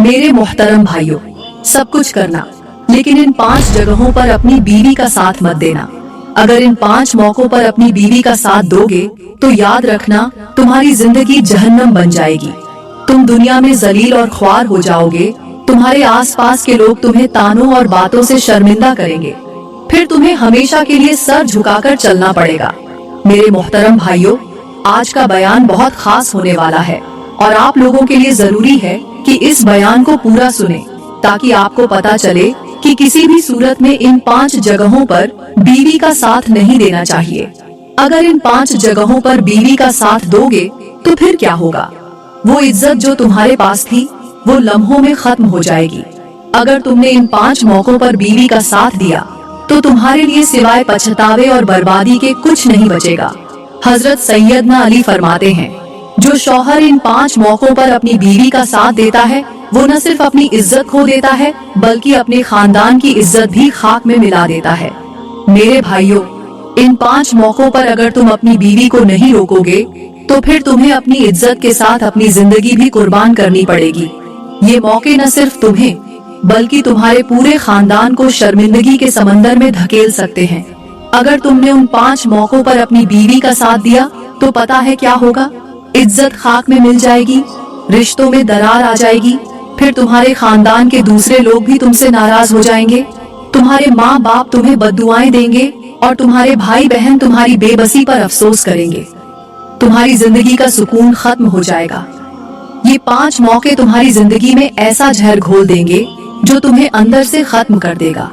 मेरे मोहतरम भाइयों, सब कुछ करना, लेकिन इन 5 जगहों पर अपनी बीवी का साथ मत देना। अगर इन 5 मौकों पर अपनी बीवी का साथ दोगे तो याद रखना, तुम्हारी जिंदगी जहन्नम बन जाएगी। तुम दुनिया में जलील और ख्वार हो जाओगे। तुम्हारे आसपास के लोग तुम्हें तानों और बातों से शर्मिंदा करेंगे। फिर तुम्हें हमेशा के लिए सर झुकाकर चलना पड़ेगा। मेरे मोहतरम भाइयों, आज का बयान बहुत खास होने वाला है और आप लोगों के लिए जरूरी है कि इस बयान को पूरा सुने, ताकि आपको पता चले कि किसी भी सूरत में इन 5 जगहों पर बीवी का साथ नहीं देना चाहिए। अगर इन 5 जगहों पर बीवी का साथ दोगे तो फिर क्या होगा? वो इज्जत जो तुम्हारे पास थी वो लम्हों में खत्म हो जाएगी। अगर तुमने इन 5 मौकों पर बीवी का साथ दिया तो तुम्हारे लिए सिवाय पछतावे और बर्बादी के कुछ नहीं बचेगा। हजरत सैयदना अली फरमाते हैं, जो शौहर इन 5 मौकों पर अपनी बीवी का साथ देता है वो न सिर्फ अपनी इज्जत खो देता है बल्कि अपने खानदान की इज्जत भी खाक में मिला देता है। मेरे भाइयों, इन 5 मौकों पर अगर तुम अपनी बीवी को नहीं रोकोगे तो फिर तुम्हें अपनी इज्जत के साथ अपनी जिंदगी भी कुर्बान करनी पड़ेगी। ये मौके न सिर्फ तुम्हें बल्कि तुम्हारे पूरे खानदान को शर्मिंदगी के समंदर में धकेल सकते हैं। अगर तुमने उन 5 मौकों पर अपनी बीवी का साथ दिया तो पता है क्या होगा? इज्जत खाक में मिल जाएगी, रिश्तों में दरार आ जाएगी, फिर तुम्हारे खानदान के दूसरे लोग भी तुमसे नाराज हो जाएंगे। तुम्हारे माँ बाप तुम्हें बद्दुआएं देंगे और तुम्हारे भाई बहन तुम्हारी बेबसी पर अफसोस करेंगे। तुम्हारी जिंदगी का सुकून खत्म हो जाएगा। ये 5 मौके तुम्हारी जिंदगी में ऐसा जहर घोल देंगे जो तुम्हें अंदर से खत्म कर देगा।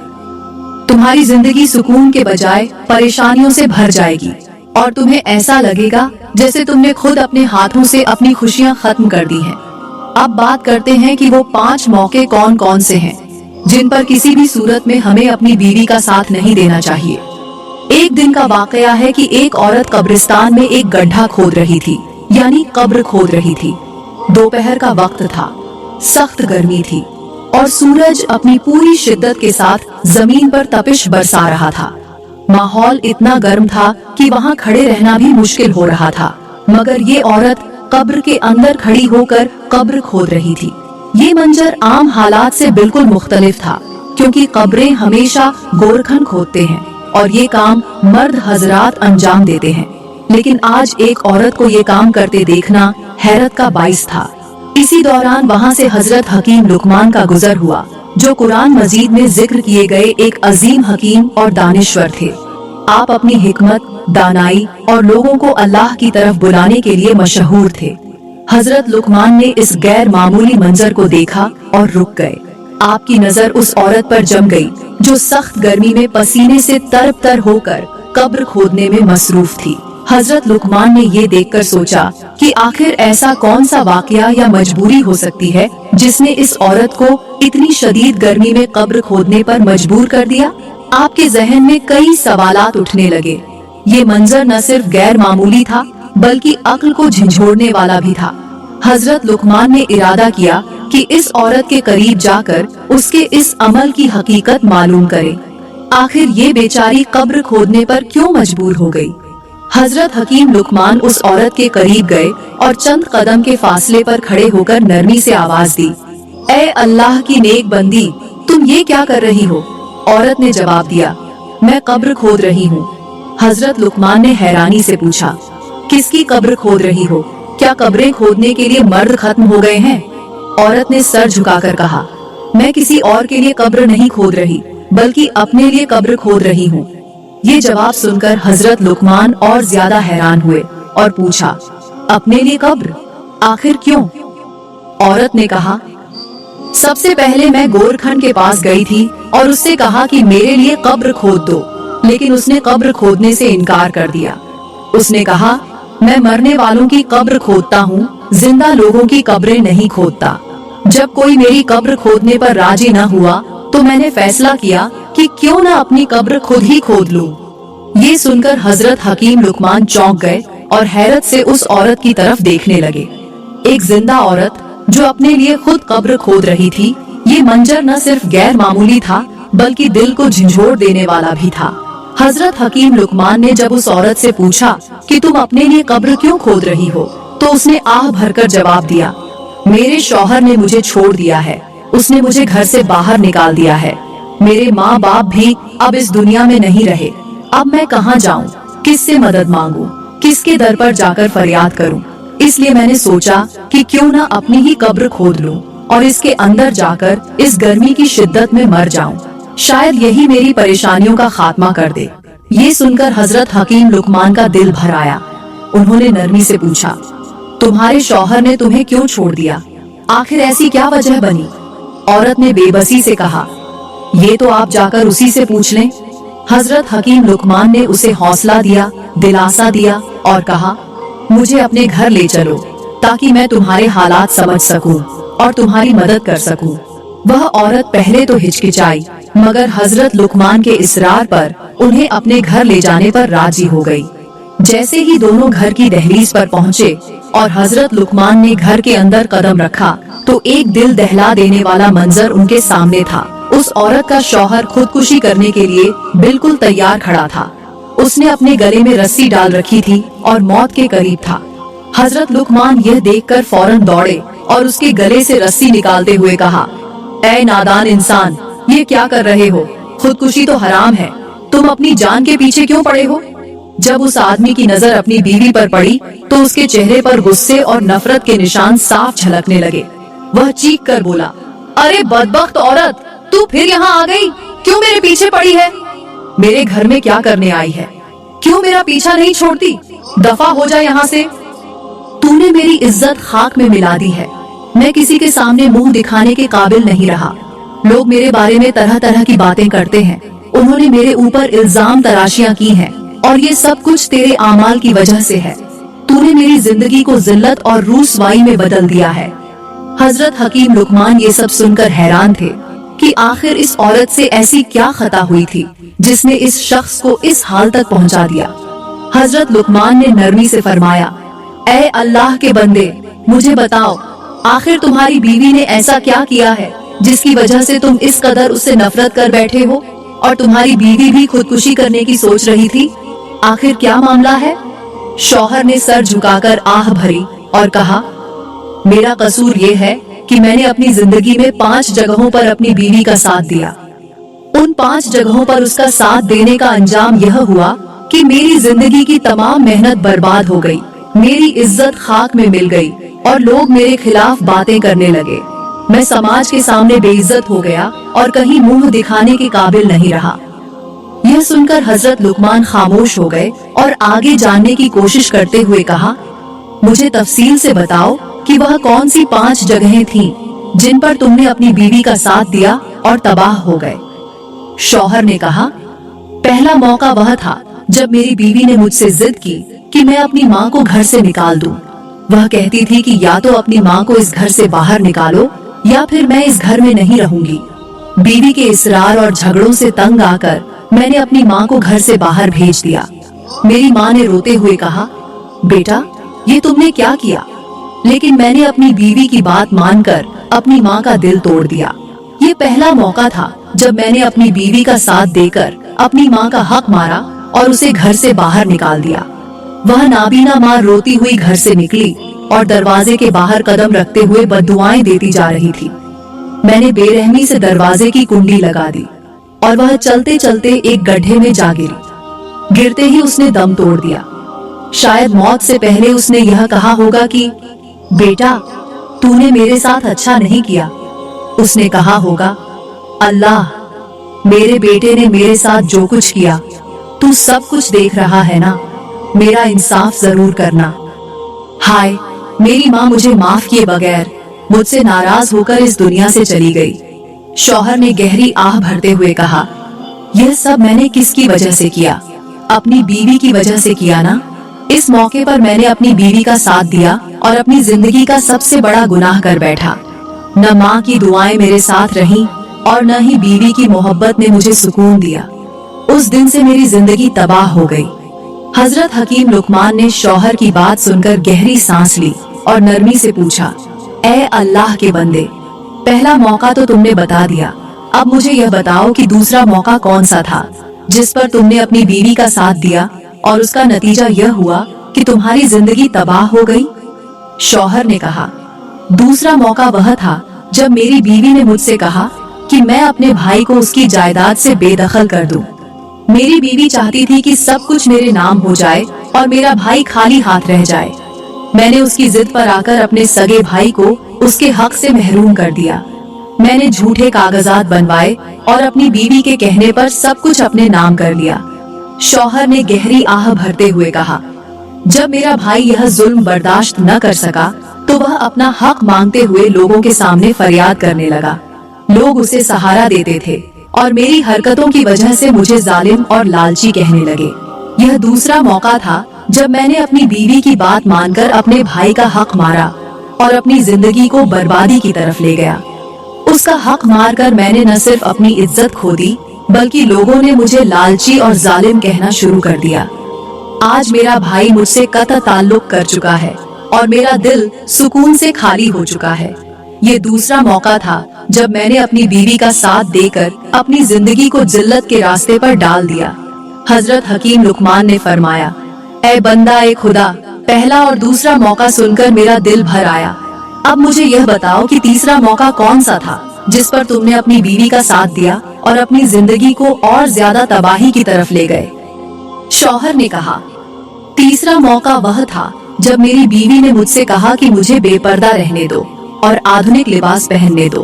तुम्हारी जिंदगी सुकून के बजाय परेशानियों से भर जाएगी और तुम्हें ऐसा लगेगा जैसे तुमने खुद अपने हाथों से अपनी खुशियां खत्म कर दी हैं। अब बात करते हैं कि वो 5 मौके कौन कौन से हैं जिन पर किसी भी सूरत में हमें अपनी बीवी का साथ नहीं देना चाहिए। एक दिन का वाकया है कि एक औरत कब्रिस्तान में एक गड्ढा खोद रही थी, यानी कब्र खोद रही थी। दोपहर का वक्त था, सख्त गर्मी थी और सूरज अपनी पूरी शिद्दत के साथ जमीन पर तपिश बरसा रहा था। माहौल इतना गर्म था कि वहाँ खड़े रहना भी मुश्किल हो रहा था, मगर ये औरत कब्र के अंदर खड़ी होकर कब्र खोद रही थी। ये मंजर आम हालात से बिल्कुल मुख्तलिफ था, क्योंकि कब्रें हमेशा गोरखन खोदते हैं और ये काम मर्द हजरात अंजाम देते हैं। लेकिन आज एक औरत को ये काम करते देखना हैरत का बाइस था। इसी दौरान वहाँ से हजरत हकीम लुकमान का गुजर हुआ, जो कुरान मजीद में जिक्र किए गए एक अजीम हकीम और दानिश्वर थे। आप अपनी हिकमत, दानाई और लोगों को अल्लाह की तरफ बुलाने के लिए मशहूर थे। हजरत लुकमान ने इस गैर मामूली मंजर को देखा और रुक गए। आपकी नजर उस औरत पर जम गई जो सख्त गर्मी में पसीने से तरबतर होकर कब्र खोदने में मसरूफ थी। हजरत लुकमान ने ये देखकर सोचा कि आखिर ऐसा कौन सा वाकया या मजबूरी हो सकती है जिसने इस औरत को इतनी शदीद गर्मी में कब्र खोदने पर मजबूर कर दिया। आपके जहन में कई सवालात उठने लगे। ये मंजर न सिर्फ गैर मामूली था बल्कि अक्ल को झंझोड़ने वाला भी था। हजरत लुकमान ने इरादा किया कि इस औरत के करीब जाकर उसके इस अमल की हकीकत मालूम करे। आखिर ये बेचारी कब्र खोदने पर क्यों मजबूर हो गई? हजरत हकीम लुकमान उस औरत के करीब गए और चंद कदम के फासले पर खड़े होकर नरमी से आवाज दी, ए अल्लाह की नेक बंदी, तुम ये क्या कर रही हो? औरत ने जवाब दिया, मैं कब्र खोद रही हूँ। हजरत लुकमान ने हैरानी से पूछा, किसकी कब्र खोद रही हो? क्या कब्रें खोदने के लिए मर्द खत्म हो गए हैं? औरत ने सर झुकाकर कहा, मैं किसी और के लिए कब्र नहीं खोद रही बल्कि अपने लिए कब्र खोद रही हूँ। ये जवाब सुनकर हजरत लुकमान और ज्यादा हैरान हुए और पूछा, अपने लिए कब्र? आखिर क्यों? औरत ने कहा, सबसे पहले मैं गोरखन के पास गई थी और उससे कहा कि मेरे लिए कब्र खोद दो, लेकिन उसने कब्र खोदने से इनकार कर दिया। उसने कहा, मैं मरने वालों की कब्र खोदता हूँ, जिंदा लोगों की कब्रें नहीं खोदता। जब कोई मेरी कब्र खोदने पर राजी न हुआ तो मैंने फैसला किया कि क्यों न अपनी कब्र खुद ही खोद लूं। ये सुनकर हजरत हकीम लुकमान चौंक गए और हैरत से उस औरत की तरफ देखने लगे। एक जिंदा औरत जो अपने लिए खुद कब्र खोद रही थी। ये मंजर न सिर्फ गैर मामूली था बल्कि दिल को झंझोड़ देने वाला भी था। हजरत हकीम लुकमान ने जब उस औरत से पूछा कि तुम अपने लिए कब्र क्यों खोद रही हो, तो उसने आह भरकर जवाब दिया, मेरे शौहर ने मुझे छोड़ दिया है, उसने मुझे घर से बाहर निकाल दिया है। मेरे माँ बाप भी अब इस दुनिया में नहीं रहे। अब मैं कहाँ जाऊँ, किससे मदद मांगूं, किसके दर पर जाकर फरियाद करूं? इसलिए मैंने सोचा कि क्यों ना अपनी ही कब्र खोद लूं और इसके अंदर जाकर इस गर्मी की शिद्दत में मर जाऊं। शायद यही मेरी परेशानियों का खात्मा कर दे। ये सुनकर हजरत हकीम लुकमान का दिल भर आया। उन्होंने नरमी से पूछा, तुम्हारे शौहर ने तुम्हें क्यों छोड़ दिया? आखिर ऐसी क्या वजह बनी? औरत ने बेबसी से कहा, ये तो आप जाकर उसी से पूछ लें। हजरत हकीम लुकमान ने उसे हौसला दिया, दिलासा दिया और कहा, मुझे अपने घर ले चलो ताकि मैं तुम्हारे हालात समझ सकूं और तुम्हारी मदद कर सकूं। वह औरत पहले तो हिचकिचाई, मगर हजरत लुकमान के इसरार पर उन्हें अपने घर ले जाने पर राजी हो गई। जैसे ही दोनों घर की दहलीज पर पहुँचे और हजरत लुकमान ने घर के अंदर कदम रखा तो एक दिल दहला देने वाला मंजर उनके सामने था। उस औरत का शौहर खुदकुशी करने के लिए बिल्कुल तैयार खड़ा था। उसने अपने गले में रस्सी डाल रखी थी और मौत के करीब था। हजरत लुकमान यह देखकर फौरन दौड़े और उसके गले से रस्सी निकालते हुए कहा, ऐ नादान इंसान, ये क्या कर रहे हो? खुदकुशी तो हराम है, तुम अपनी जान के पीछे क्यों पड़े हो? जब उस आदमी की नजर अपनी बीवी पर पड़ी तो उसके चेहरे पर गुस्से और नफरत के निशान साफ झलकने लगे। वह चीख कर बोला, अरे बदबख्त औरत, तू फिर यहाँ आ गई? क्यों मेरे पीछे पड़ी है? मेरे घर में क्या करने आई है? क्यों मेरा पीछा नहीं छोड़ती? दफा हो जा यहाँ से। तूने मेरी इज्जत खाक में मिला दी है। मैं किसी के सामने मुंह दिखाने के काबिल नहीं रहा। लोग मेरे बारे में तरह तरह की बातें करते हैं। उन्होंने मेरे ऊपर इल्जाम तराशियां की हैं और ये सब कुछ तेरे आमाल की वजह से है। तूने मेरी जिंदगी को जिल्लत और रूसवाई में बदल दिया है। हजरत हकीम लुकमान ये सब सुनकर हैरान थे कि आखिर इस औरत से ऐसी क्या खता हुई थी जिसने इस शख्स को इस हाल तक पहुंचा दिया। हजरत लुकमान ने नरमी से फरमाया, ऐ अल्लाह के बंदे, मुझे बताओ, आखिर तुम्हारी बीवी ने ऐसा क्या किया है जिसकी वजह से तुम इस कदर उससे नफरत कर बैठे हो? और तुम्हारी बीवी भी खुदकुशी करने की सोच रही थी। आखिर क्या मामला है? शौहर ने सर झुकाकर आह भरी और कहा, मेरा कसूर ये है कि मैंने अपनी जिंदगी में 5 जगहों पर अपनी बीवी का साथ दिया। उन 5 जगहों पर उसका साथ देने का अंजाम यह हुआ कि मेरी जिंदगी की तमाम मेहनत बर्बाद हो गई, मेरी इज्जत खाक में मिल गई और लोग मेरे खिलाफ बातें करने लगे। मैं समाज के सामने बेइज्जत हो गया और कहीं मुंह दिखाने के काबिल नहीं रहा। यह सुनकर हजरत लुकमान खामोश हो गए और आगे जानने की कोशिश करते हुए कहा, मुझे तफसील से बताओ कि वह कौन सी 5 जगहें थीं जिन पर तुमने अपनी बीवी का साथ दिया और तबाह हो गए। शौहर ने कहा, पहला मौका वह था जब मेरी बीवी ने मुझसे जिद की कि मैं अपनी माँ को घर से निकाल दूं। वह कहती थी कि या तो अपनी माँ को इस घर से बाहर निकालो या फिर मैं इस घर में नहीं रहूंगी। बीवी के इसरार और झगड़ों से तंग आकर मैंने अपनी माँ को घर से बाहर भेज दिया। मेरी माँ ने रोते हुए कहा, बेटा, ये तुमने क्या किया? लेकिन मैंने अपनी बीवी की बात मानकर अपनी माँ का दिल तोड़ दिया। ये पहला मौका था जब मैंने अपनी बीवी का साथ देकर अपनी माँ का हक मारा और उसे घर से बाहर निकाल दिया। वह नाबीना माँ रोती हुई घर से निकली और दरवाजे के बाहर कदम रखते हुए बद्दुआएं देती जा रही थी। मैंने बेरहमी से दरवाजे की कुंडी लगा दी और वह चलते चलते एक गड्ढे में जा गिरी। गिरते ही उसने दम तोड़ दिया। शायद मौत से पहले उसने यह कहा होगा कि बेटा, तूने मेरे साथ अच्छा नहीं किया। उसने कहा होगा, अल्लाह, मेरे बेटे ने मेरे साथ जो कुछ किया तू सब कुछ देख रहा है ना, मेरा इंसाफ जरूर करना। हाय, मेरी माँ मुझे माफ किए बगैर मुझसे नाराज होकर इस दुनिया से चली गई। शौहर ने गहरी आह भरते हुए कहा, यह सब मैंने किसकी वजह से किया? अपनी बीवी की वजह से किया ना। इस मौके पर मैंने अपनी बीवी का साथ दिया और अपनी जिंदगी का सबसे बड़ा गुनाह कर बैठा। न माँ की दुआएं मेरे साथ रहीं और न ही बीवी की मोहब्बत ने मुझे सुकून दिया। उस दिन से मेरी जिंदगी तबाह हो गई। हजरत हकीम लुकमान ने शौहर की बात सुनकर गहरी सांस ली और नरमी से पूछा, ऐ अल्लाह के बंदे, पहला मौका तो तुमने बता दिया, अब मुझे यह बताओ कि दूसरा मौका कौन सा था जिस पर तुमने अपनी बीवी का साथ दिया और उसका नतीजा यह हुआ कि तुम्हारी जिंदगी तबाह हो गई। शौहर ने कहा, दूसरा मौका वह था जब मेरी बीवी ने मुझसे कहा कि मैं अपने भाई को उसकी जायदाद से बेदखल कर दूं। मेरी बीवी चाहती थी कि सब कुछ मेरे नाम हो जाए और मेरा भाई खाली हाथ रह जाए। मैंने उसकी जिद पर आकर अपने सगे भाई को उसके हक से महरूम कर दिया। मैंने झूठे कागजात बनवाए और अपनी बीवी के कहने पर सब कुछ अपने नाम कर लिया। शौहर ने गहरी आह भरते हुए कहा। जब मेरा भाई यह जुल्म बर्दाश्त न कर सका तो वह अपना हक मांगते हुए लोगों के सामने फरियाद करने लगा। लोग उसे सहारा देते थे और मेरी हरकतों की वजह से मुझे जालिम और लालची कहने लगे। यह दूसरा मौका था जब मैंने अपनी बीवी की बात मानकर अपने भाई का हक मारा और अपनी जिंदगी को बर्बादी की तरफ ले गया। उसका हक मारकर मैंने न सिर्फ अपनी इज्जत खो दी बल्कि लोगों ने मुझे लालची और जालिम कहना शुरू कर दिया। आज मेरा भाई मुझसे कतई ताल्लुक कर चुका है और मेरा दिल सुकून से खाली हो चुका है। ये दूसरा मौका था जब मैंने अपनी बीवी का साथ देकर अपनी जिंदगी को जिल्लत के रास्ते पर डाल दिया। हजरत हकीम लुकमान ने फरमाया, ऐ बंदा ए खुदा, पहला और दूसरा मौका सुनकर मेरा दिल भर आया। अब मुझे यह बताओ कि तीसरा मौका कौन सा था जिस पर तुमने अपनी बीवी का साथ दिया और अपनी जिंदगी को और ज्यादा तबाही की तरफ ले गए। शौहर ने कहा, तीसरा मौका वह था जब मेरी बीवी ने मुझसे कहा कि मुझे बेपर्दा रहने दो और आधुनिक लिबास पहनने दो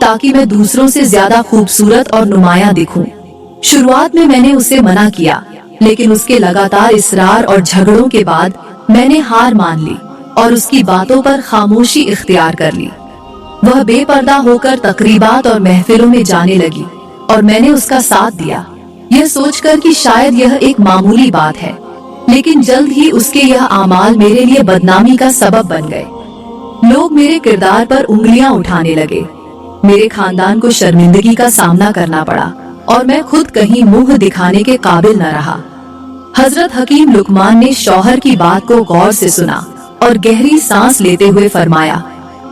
ताकि मैं दूसरों से ज्यादा खूबसूरत और नुमाया दिखूं। शुरुआत में मैंने उसे मना किया, लेकिन उसके लगातार इसरार और झगड़ों के बाद मैंने हार मान ली और उसकी बातों पर खामोशी इख्तियार कर ली। वह बेपर्दा होकर तकरीबात और महफिलों में जाने लगी और मैंने उसका साथ दिया, यह सोचकर कि शायद यह एक मामूली बात है। लेकिन जल्द ही उसके यह आमाल मेरे लिए बदनामी का सबब बन गए। लोग मेरे किरदार पर उंगलियां उठाने लगे। मेरे खानदान को शर्मिंदगी का सामना करना पड़ा और मैं खुद कहीं मुंह दिखाने के काबिल न रहा। हजरत हकीम लुकमान ने शौहर की बात को गौर से सुना और गहरी सांस लेते हुए फरमाया,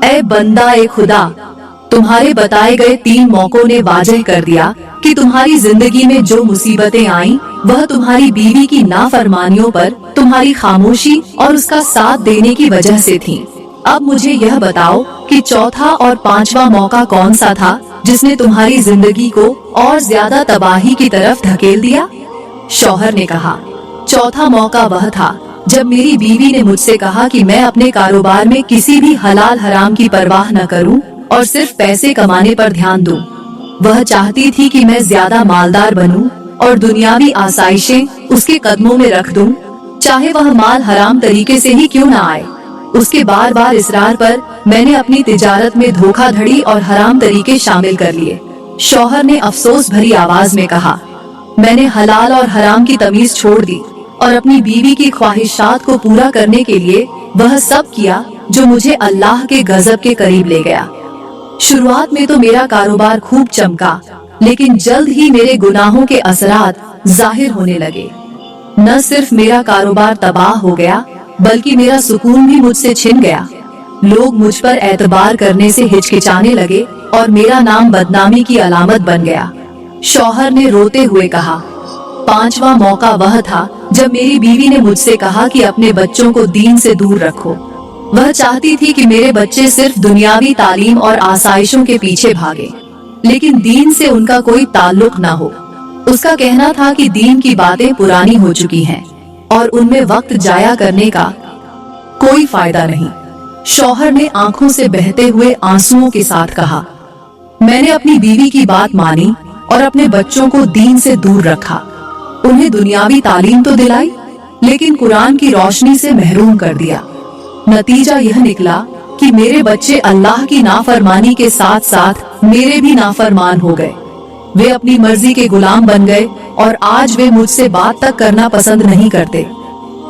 ऐ बंदा ए खुदा, तुम्हारे बताए गए 3 मौकों ने वाजह कर दिया कि तुम्हारी जिंदगी में जो मुसीबतें आईं, वह तुम्हारी बीवी की नाफरमानियों पर तुम्हारी खामोशी और उसका साथ देने की वजह से थीं। अब मुझे यह बताओ कि चौथा और 5वां मौका कौन सा था जिसने तुम्हारी जिंदगी को और ज्यादा तबाही की तरफ धकेल दिया? शौहर ने कहा, चौथा मौका वह था जब मेरी बीवी ने मुझसे कहा कि मैं अपने कारोबार में किसी भी हलाल हराम की परवाह न करूं और सिर्फ पैसे कमाने पर ध्यान दूं। वह चाहती थी कि मैं ज्यादा मालदार बनूं और दुनियावी आसाइशें उसके कदमों में रख दूं, चाहे वह माल हराम तरीके से ही क्यों न आए। उसके बार बार इसरार पर मैंने अपनी तिजारत में धोखाधड़ी और हराम तरीके शामिल कर लिए। शौहर ने अफसोस भरी आवाज में कहा, मैंने हलाल और हराम की तमीज छोड़ दी और अपनी बीवी की ख्वाहिशात को पूरा करने के लिए वह सब किया जो मुझे अल्लाह के गजब के करीब ले गया। शुरुआत में तो मेरा कारोबार खूब चमका, लेकिन जल्द ही मेरे गुनाहों के असरात जाहिर होने लगे। न सिर्फ मेरा कारोबार तबाह हो गया बल्कि मेरा सुकून भी मुझसे छिन गया। लोग मुझ पर एतबार करने से हिचकिचाने लगे और मेरा नाम बदनामी की अलामत बन गया। शौहर ने रोते हुए कहा, 5वां मौका वह था जब मेरी बीवी ने मुझसे कहा कि अपने बच्चों को दीन से दूर रखो। वह चाहती थी कि मेरे बच्चे सिर्फ दुनियावी तालीम और आसाइशों के पीछे भागे, लेकिन दीन से उनका कोई ताल्लुक न हो। उसका कहना था कि दीन की बातें पुरानी हो चुकी हैं और उनमें वक्त जाया करने का कोई फायदा नहीं। शौहर ने आंखों से बहते हुए आंसुओं के साथ कहा, मैंने अपनी बीवी की बात मानी और अपने बच्चों को दीन से दूर रखा। उन्हें दुनियावी तालीम तो दिलाई, लेकिन कुरान की रोशनी से महरूम कर दिया। नतीजा यह निकला कि मेरे बच्चे अल्लाह की नाफरमानी के साथ साथ मेरे भी नाफरमान हो गए। वे अपनी मर्जी के गुलाम बन गए और आज वे मुझसे बात तक करना पसंद नहीं करते।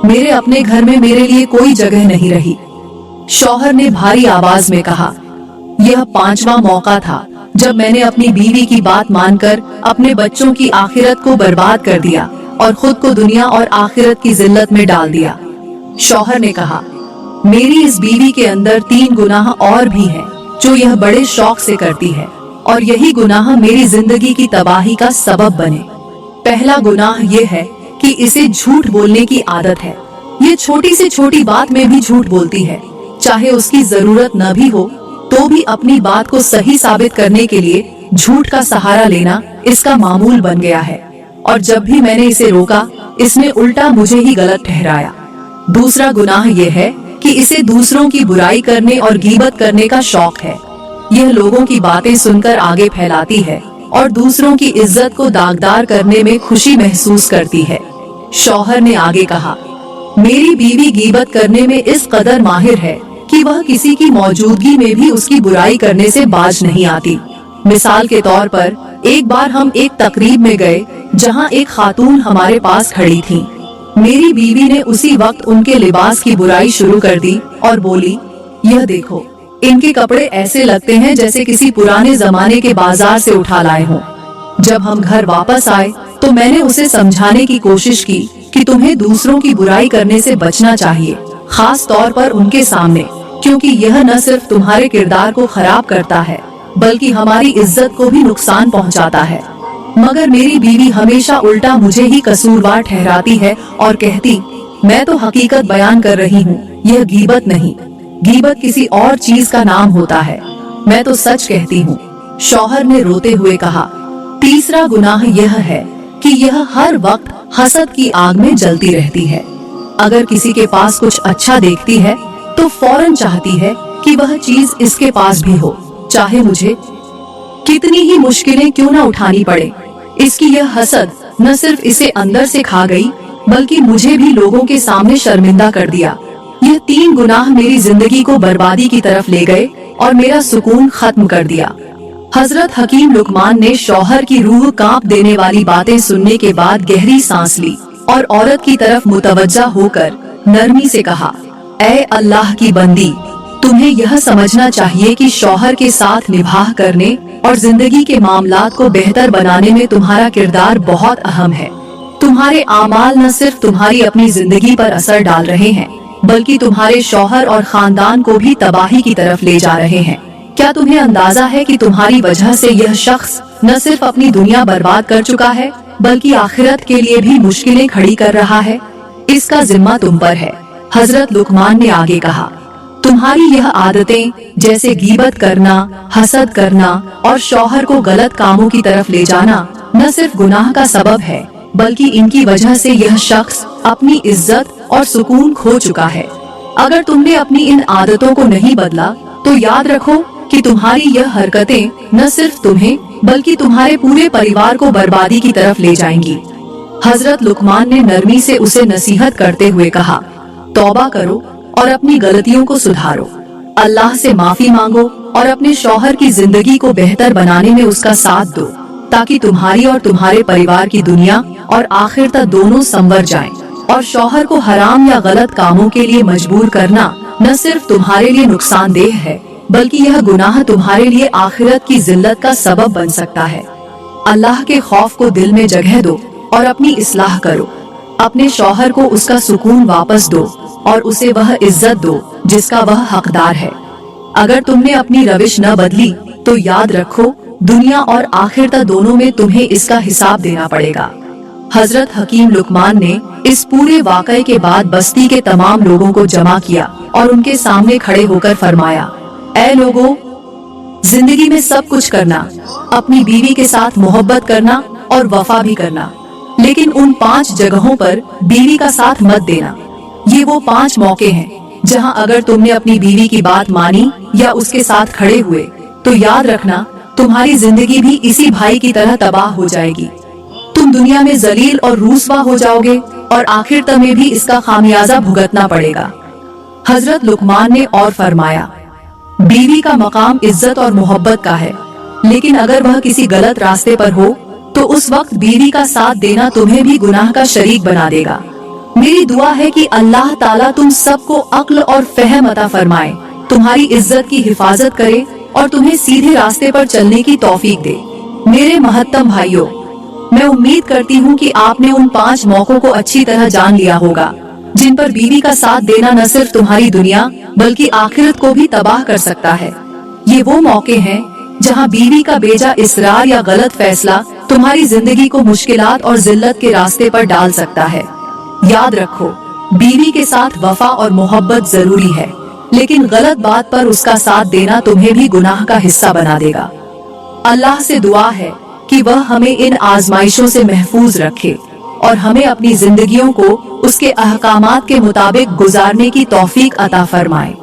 मेरे अपने घर में मेरे लिए कोई जगह नहीं रही। शौहर ने भारी आवाज में कहा, यह 5वां मौका था जब मैंने अपनी बीवी की बात मानकर अपने बच्चों की आखिरत को बर्बाद कर दिया और खुद को दुनिया और आखिरत की जिल्लत में डाल दिया। शौहर ने कहा, मेरी इस बीवी के अंदर 3 गुनाह और भी हैं जो यह बड़े शौक से करती है और यही गुनाह मेरी जिंदगी की तबाही का सबब बने। पहला गुनाह ये है कि इसे झूठ बोलने की आदत है। ये छोटी से छोटी बात में भी झूठ बोलती है, चाहे उसकी जरूरत न भी हो तो भी अपनी बात को सही साबित करने के लिए झूठ का सहारा लेना इसका मामूल बन गया है। और जब भी मैंने इसे रोका, इसने उल्टा मुझे ही गलत ठहराया। दूसरा गुनाह यह है कि इसे दूसरों की बुराई करने और गीबत करने का शौक है। यह लोगों की बातें सुनकर आगे फैलाती है और दूसरों की इज्जत को दागदार करने में खुशी महसूस करती है। शौहर ने आगे कहा, मेरी बीवी गीबत करने में इस कदर माहिर है कि वह किसी की मौजूदगी में भी उसकी बुराई करने से बाज नहीं आती। मिसाल के तौर पर एक बार हम एक तकरीब में गए जहां एक खातून हमारे पास खड़ी थी। मेरी बीवी ने उसी वक्त उनके लिबास की बुराई शुरू कर दी और बोली, यह देखो, इनके कपड़े ऐसे लगते हैं जैसे किसी पुराने जमाने के बाजार से उठा लाए हों। जब हम घर वापस आए तो मैंने उसे समझाने की कोशिश की कि तुम्हें दूसरों की बुराई करने से बचना चाहिए, खास तौर पर उनके सामने, क्योंकि यह न सिर्फ तुम्हारे किरदार को खराब करता है बल्कि हमारी इज्जत को भी नुकसान पहुंचाता है। मगर मेरी बीवी हमेशा उल्टा मुझे ही कसूरवार ठहराती है और कहती, मैं तो हकीकत बयान कर रही हूँ, यह गीबत नहीं। गीबत किसी और चीज का नाम होता है, मैं तो सच कहती हूँ। शौहर ने रोते हुए कहा, तीसरा गुनाह यह है कि यह हर वक्त हसद की आग में जलती रहती है। अगर किसी के पास कुछ अच्छा देखती है तो फौरन चाहती है कि वह चीज इसके पास भी हो, चाहे मुझे कितनी ही मुश्किलें क्यों न उठानी पड़े। इसकी यह हसद न सिर्फ इसे अंदर से खा गई बल्कि मुझे भी लोगों के सामने शर्मिंदा कर दिया। यह 3 गुनाह मेरी जिंदगी को बर्बादी की तरफ ले गए और मेरा सुकून खत्म कर दिया। हजरत हकीम लुकमान ने शौहर की रूह कांप देने वाली बातें सुनने के बाद गहरी सांस ली और औरत की तरफ मुतवज्जा होकर नरमी से कहा, ऐ अल्लाह की बंदी, तुम्हें यह समझना चाहिए कि शौहर के साथ निभाह करने और जिंदगी के मामलात को बेहतर बनाने में तुम्हारा किरदार बहुत अहम है। तुम्हारे आमाल न सिर्फ तुम्हारी अपनी जिंदगी पर असर डाल रहे हैं बल्कि तुम्हारे शौहर और खानदान को भी तबाही की तरफ ले जा रहे हैं। क्या तुम्हें अंदाजा है कि तुम्हारी वजह से यह शख्स न सिर्फ अपनी दुनिया बर्बाद कर चुका है बल्कि आखिरत के लिए भी मुश्किलें खड़ी कर रहा है? इसका जिम्मा तुम पर है। हजरत लुकमान ने आगे कहा, तुम्हारी यह आदतें जैसे गीबत करना, हसद करना और शौहर को गलत कामों की तरफ ले जाना न सिर्फ गुनाह का सबब है बल्कि इनकी वजह से यह शख्स अपनी इज्जत और सुकून खो चुका है। अगर तुमने अपनी इन आदतों को नहीं बदला तो याद रखो कि तुम्हारी यह हरकतें न सिर्फ तुम्हें बल्कि तुम्हारे पूरे परिवार को बर्बादी की तरफ ले जाएंगी। हजरत लुकमान ने नरमी से उसे नसीहत करते हुए कहा, तौबा करो और अपनी गलतियों को सुधारो, अल्लाह से माफी मांगो और अपने शौहर की जिंदगी को बेहतर बनाने में उसका साथ दो ताकि तुम्हारी और तुम्हारे परिवार की दुनिया और आखिरत दोनों संवर जाएं। और शौहर को हराम या गलत कामों के लिए मजबूर करना न सिर्फ तुम्हारे लिए नुकसानदेह है बल्कि यह गुनाह तुम्हारे लिए आखिरत की जिल्लत का सबब बन सकता है। अल्लाह के खौफ को दिल में जगह दो और अपनी इस्लाह करो। अपने शौहर को उसका सुकून वापस दो और उसे वह इज्जत दो जिसका वह हकदार है। अगर तुमने अपनी रविश न बदली तो याद रखो, दुनिया और आखिरत दोनों में तुम्हें इसका हिसाब देना पड़ेगा। हजरत हकीम लुकमान ने इस पूरे वाकये के बाद बस्ती के तमाम लोगों को जमा किया और उनके सामने खड़े होकर फरमाया, ऐ लोगों, जिंदगी में सब कुछ करना, अपनी बीवी के साथ मोहब्बत करना और वफा भी करना, लेकिन उन 5 जगहों पर बीवी का साथ मत देना। ये वो 5 मौके हैं जहां अगर तुमने अपनी बीवी की बात मानी या उसके साथ खड़े हुए तो याद रखना तुम्हारी जिंदगी भी इसी भाई की तरह तबाह हो जाएगी। तुम दुनिया में जलील और रूसवा हो जाओगे और आखिरत में भी इसका खामियाजा भुगतना पड़ेगा। हजरत लुकमान ने और फरमाया, बीवी का मकाम इज्जत और मोहब्बत का है, लेकिन अगर वह किसी गलत रास्ते पर हो तो उस वक्त बीवी का साथ देना तुम्हें भी गुनाह का शरीक बना देगा। मेरी दुआ है कि अल्लाह ताला तुम सबको अक्ल और फहम अता फरमाए, तुम्हारी इज्जत की हिफाजत करे और तुम्हें सीधे रास्ते पर चलने की तौफीक दे। मेरे महत्तम भाइयों, मैं उम्मीद करती हूँ कि आपने उन 5 मौकों को अच्छी तरह जान लिया होगा जिन पर बीवी का साथ देना न सिर्फ तुम्हारी दुनिया बल्कि आखिरत को भी तबाह कर सकता है। ये वो मौके हैं जहाँ बीवी का बेजा इसरार या गलत फैसला तुम्हारी जिंदगी को मुश्किलात और जिल्लत के रास्ते पर डाल सकता है। याद रखो, बीवी के साथ वफा और मोहब्बत जरूरी है, लेकिन गलत बात पर उसका साथ देना तुम्हें भी गुनाह का हिस्सा बना देगा। अल्लाह से दुआ है कि वह हमें इन आजमाइशों से महफूज रखे और हमें अपनी जिंदगियों को उसके अहकामात के मुताबिक गुजारने की तौफीक अता फरमाए।